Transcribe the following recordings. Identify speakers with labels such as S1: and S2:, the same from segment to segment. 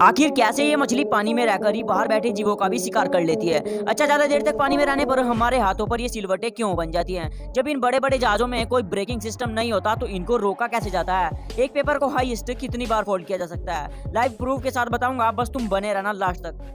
S1: आखिर कैसे ये मछली पानी में रहकर ही बाहर बैठे जीवों का भी शिकार कर लेती है। अच्छा, ज्यादा देर तक पानी में रहने पर हमारे हाथों पर ये सिलवटें क्यों बन जाती हैं? जब इन बड़े बड़े जहाजों में कोई ब्रेकिंग सिस्टम नहीं होता तो इनको रोका कैसे जाता है? एक पेपर को हाईएस्ट कितनी बार फोल्ड किया जा सकता है? लाइव प्रूफ के साथ बताऊंगा, बस तुम बने रहना लास्ट तक।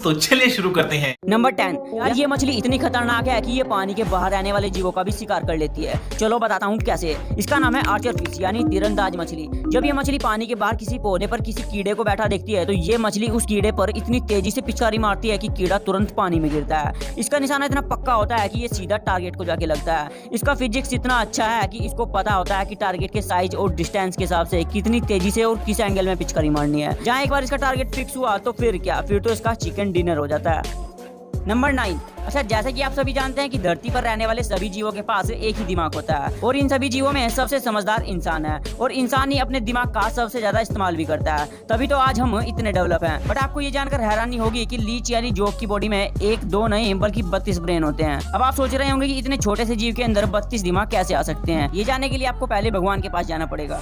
S2: तो चलिए शुरू करते हैं।
S1: नंबर 10। यार ये मछली इतनी खतरनाक है कि ये पानी के बाहर रहने वाले जीवों का भी शिकार कर लेती है। चलो बताता हूँ कैसे। इसका नाम है आर्चर फिश यानी तीरंदाज मछली। जब ये मछली पानी के बाहर किसी पौधे पर किसी कीड़े को बैठा देखती है तो ये मछली उस कीड़े पर इतनी तेजी से पिचकारी मारती है कि कीड़ा तुरंत पानी में गिरता है। इसका निशाना इतना पक्का होता है कि ये सीधा टारगेट को जाके लगता है। इसका फिजिक्स इतना अच्छा है कि इसको पता होता है कि टारगेट के साइज और डिस्टेंस के हिसाब से कितनी तेजी से और किस एंगल में पिचकारी मारनी है। जहाँ एक बार इसका टारगेट फिक्स हुआ तो फिर क्या, फिर तो इसका चिकन डिनर हो जाता है। नंबर 9। अच्छा, जैसे कि आप सभी जानते हैं कि धरती पर रहने वाले सभी जीवों के पास एक ही दिमाग होता है और इन सभी जीवों में सबसे समझदार इंसान है और इंसान ही अपने दिमाग का सबसे ज्यादा इस्तेमाल भी करता है, तभी तो आज हम इतने डेवलप हैं। बट आपको ये जानकर हैरानी होगी कि लीच यानी जोक की बॉडी में एक दो नहीं बल्कि 32 ब्रेन होते हैं। अब आप सोच रहे होंगे कि इतने छोटे से जीव के अंदर 32 दिमाग कैसे आ सकते हैं। ये जानने के लिए आपको पहले भगवान के पास जाना पड़ेगा।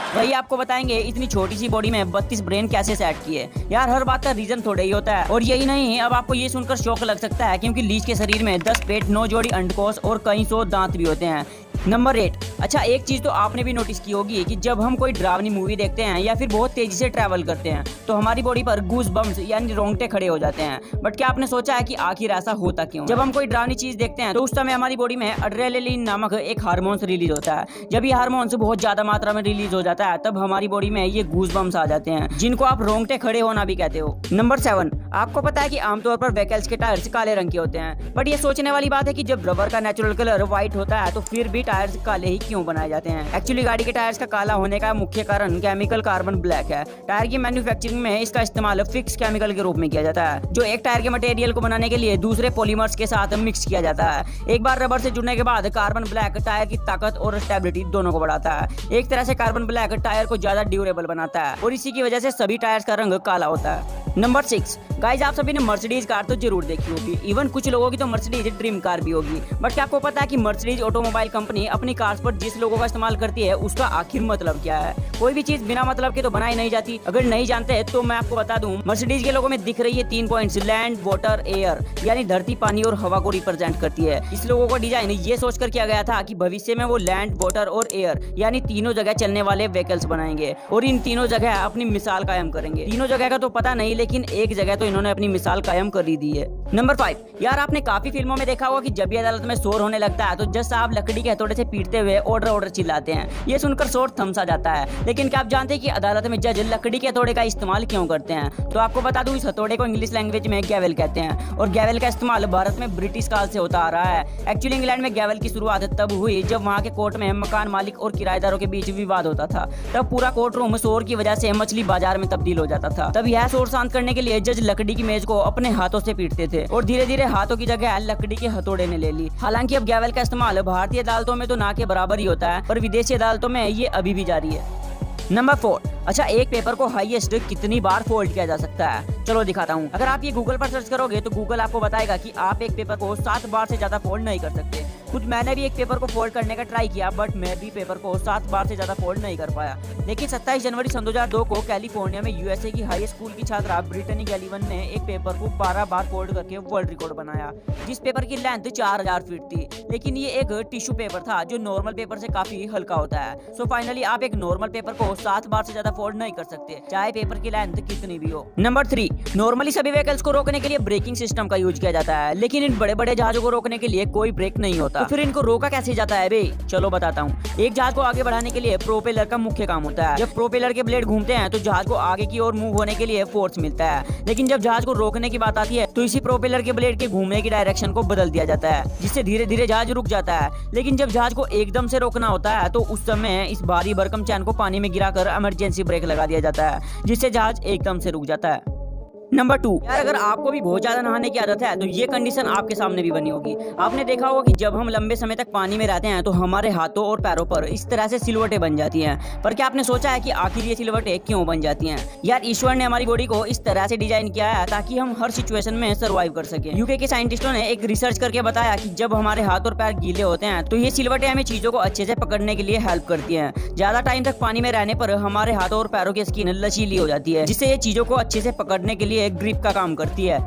S1: वही आपको बताएंगे इतनी छोटी सी बॉडी में 32 ब्रेन कैसे सेट किए। यार हर बात का रीजन थोड़ा ही होता है। और यही नहीं, अब आपको ये सुनकर शौक लग सकता है क्योंकि लीच के शरीर में 10 पेट, 9 जोड़ी अंडकोश और कई 100 दांत भी होते हैं। नंबर 8। अच्छा, एक चीज तो आपने भी नोटिस की होगी कि जब हम कोई डरावनी मूवी देखते हैं या फिर बहुत तेजी से ट्रैवल करते हैं तो हमारी बॉडी पर गूज बम्स यानी रोंगटे खड़े हो जाते हैं। बट क्या आपने सोचा है कि आखिर ऐसा होता क्यों? जब हम कोई डरावनी चीज देखते हैं तो उस समय हमारी बॉडी में एड्रेनालिन नामक एक हार्मोन रिलीज होता है। जब ये हार्मोन बहुत ज्यादा मात्रा में रिलीज हो जाता है तब हमारी बॉडी में ये गूज बम्स आ जाते हैं, जिनको आप रोंगटे खड़े होना भी कहते हो। नंबर 7। आपको पता है कि आमतौर पर व्हीकल्स के टायर्स काले रंग के होते हैं, बट ये सोचने वाली बात है कि जब रबर का नेचुरल कलर व्हाइट होता है तो फिर भी टायर्स काले ही क्यों बनाए जाते हैं? एक्चुअली गाड़ी के टायर्स का काला होने का मुख्य कारण केमिकल कार्बन ब्लैक है। टायर की मैन्युफैक्चरिंग में इसका इस्तेमाल फिक्स केमिकल के रूप में किया जाता है, जो एक टायर के मटेरियल को बनाने के लिए दूसरे पॉलीमर्स के साथ मिक्स किया जाता है। एक बार रबर से जुड़ने के बाद कार्बन ब्लैक टायर की ताकत और स्टेबिलिटी दोनों को बढ़ाता है। एक तरह से कार्बन ब्लैक टायर को ज्यादा ड्यूरेबल बनाता है और इसी की वजह से सभी टायर्स का रंग काला होता है। नंबर 6। गाइज, आप सभी ने मर्सिडीज कार तो जरूर देखी होगी। इवन कुछ लोगों की तो मर्सिडीज ड्रीम कार भी होगी। बट क्या आपको पता है कि मर्सिडीज ऑटोमोबाइल कंपनी अपनी कार्स पर जिस लोगों का इस्तेमाल करती है उसका आखिर मतलब क्या है? कोई भी चीज बिना मतलब के तो बनाई नहीं जाती। अगर नहीं जानते तो मैं आपको बता दूं, मर्सिडीज के लोगों में दिख रही है 3 पॉइंट्स, लैंड, वाटर, एयर, यानी धरती, पानी और हवा को रिप्रेजेंट करती है। इस लोगों का डिजाइन ये सोचकर किया गया था कि भविष्य में वो लैंड, वाटर और एयर यानी तीनों जगह चलने वाले व्हीकल्स बनाएंगे और इन तीनों जगह अपनी मिसाल कायम करेंगे। तीनों जगह का तो पता नहीं, लेकिन एक जगह तो इन्होंने अपनी मिसाल कायम कर ही दी है। नंबर 5। यार आपने काफी फिल्मों में देखा होगा कि जब भी अदालत में शोर होने लगता है तो जज साहब लकड़ी के हथौड़े से पीटते हुए ऑर्डर ऑर्डर चिल्लाते हैं। ये सुनकर शोर थमसा जाता है। लेकिन क्या आप जानते हैं कि अदालत में जज लकड़ी के हथौड़े का इस्तेमाल क्यों करते हैं? तो आपको बता दूं, इस हथौड़े को इंग्लिश लैंग्वेज में गैवल कहते हैं और गैवल का इस्तेमाल भारत में ब्रिटिश काल से होता आ रहा है। एक्चुअली इंग्लैंड में गैवल की शुरुआत तब हुई जब वहाँ के कोर्ट में मकान मालिक और किराएदारों के बीच विवाद होता था। तब पूरा कोर्ट रूम शोर की वजह से मछली बाजार में तब्दील हो जाता था। तब यह शोर शांत करने के लिए जज लकड़ी की मेज को अपने हाथों से पीटते थे और धीरे धीरे हाथों की जगह लकड़ी के हथौड़े ने ले ली। हालांकि अब गैवल का इस्तेमाल भारतीय अदालतों में तो ना के बराबर ही होता है, पर विदेशी अदालतों में ये अभी भी जारी है। नंबर 4। अच्छा, एक पेपर को हाईएस्ट कितनी बार फोल्ड किया जा सकता है? चलो दिखाता हूँ। अगर आप ये गूगल पर सर्च करोगे तो गूगल आपको बताएगा कि आप एक पेपर को 7 बार से ज्यादा फोल्ड नहीं कर सकते। खुद मैंने भी एक पेपर को फोल्ड करने का ट्राई किया, बट मैं भी पेपर को 7 बार से ज्यादा फोल्ड नहीं कर पाया। लेकिन 27 जनवरी 2002 को कैलिफोर्निया में यूएसए की हाई स्कूल की छात्रा ब्रिटनी गैलिवन ने एक पेपर को 12 बार फोल्ड करके वर्ल्ड रिकॉर्ड बनाया, जिस पेपर की लेंथ 4000 फीट थी। लेकिन ये एक टिश्यू पेपर था जो नॉर्मल पेपर से काफी हल्का होता है। सो फाइनली आप एक नॉर्मल पेपर को 7 बार से ज्यादा फोल्ड नहीं कर सकते, चाहे पेपर की लेंथ कितनी भी हो। नंबर 3। नॉर्मली सभी व्हीकल्स को रोकने के लिए ब्रेकिंग सिस्टम का यूज किया जाता है, लेकिन इन बड़े बड़े जहाजों को रोकने के लिए कोई ब्रेक नहीं होता। तो फिर इनको रोका कैसे जाता है बे? चलो बताता हूँ। एक जहाज को आगे बढ़ाने के लिए प्रोपेलर का मुख्य काम होता है। जब प्रोपेलर के ब्लेड घूमते हैं तो जहाज को आगे की ओर मूव होने के लिए फोर्स मिलता है। लेकिन जब जहाज को रोकने की बात आती है तो इसी प्रोपेलर के ब्लेड के घूमने की डायरेक्शन को बदल दिया जाता है, जिससे धीरे धीरे जहाज रुक जाता है। लेकिन जब जहाज को एकदम से रोकना होता है तो उस समय इस भारी भरकम चैन को पानी में गिराकर इमरजेंसी ब्रेक लगा दिया जाता है, जिससे जहाज एकदम से रुक जाता है। नंबर 2, यार अगर आपको भी बहुत ज्यादा नहाने की आदत है तो ये कंडीशन आपके सामने भी बनी होगी। आपने देखा होगा कि जब हम लंबे समय तक पानी में रहते हैं तो हमारे हाथों और पैरों पर इस तरह से सिलवटें बन जाती हैं। पर क्या आपने सोचा है कि आखिर ये सिलवटें क्यों बन जाती हैं? यार ईश्वर ने हमारी बॉडी को इस तरह से डिजाइन किया है ताकि हम हर सिचुएशन में सर्वाइव कर सके। यूके के साइंटिस्टों ने एक रिसर्च करके बताया कि जब हमारे हाथ और पैर गीले होते हैं तो ये सिलवटें हमें चीजों को अच्छे से पकड़ने के लिए हेल्प करती हैं। ज्यादा टाइम तक पानी में रहने पर हमारे हाथों और पैरों की स्किन लचीली हो जाती है, जिससे ये चीजों को अच्छे से पकड़ने के लिए ग्रिप का काम करती है।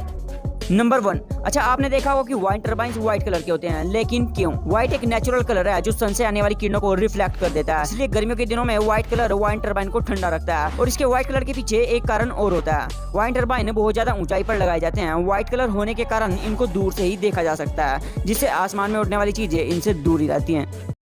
S1: नंबर 1, अच्छा आपने देखा होगा कि वाइंड टर्बाइन्स व्हाइट कलर के होते हैं, लेकिन क्यों? व्हाइट एक नेचुरल कलर है जो सन से आने वाली किरणों को रिफ्लेक्ट कर देता है, इसलिए गर्मियों के दिनों में व्हाइट कलर वाइंड टर्बाइन को ठंडा रखता है। और इसके व्हाइट कलर के पीछे एक कारण और होता है। वाइंड टर्बाइन बहुत ज्यादा ऊंचाई पर लगाए जाते हैं। व्हाइट कलर होने के कारण इनको दूर से ही देखा जा सकता है, जिससे आसमान में उड़ने वाली चीजें इनसे दूर ही रहती हैं।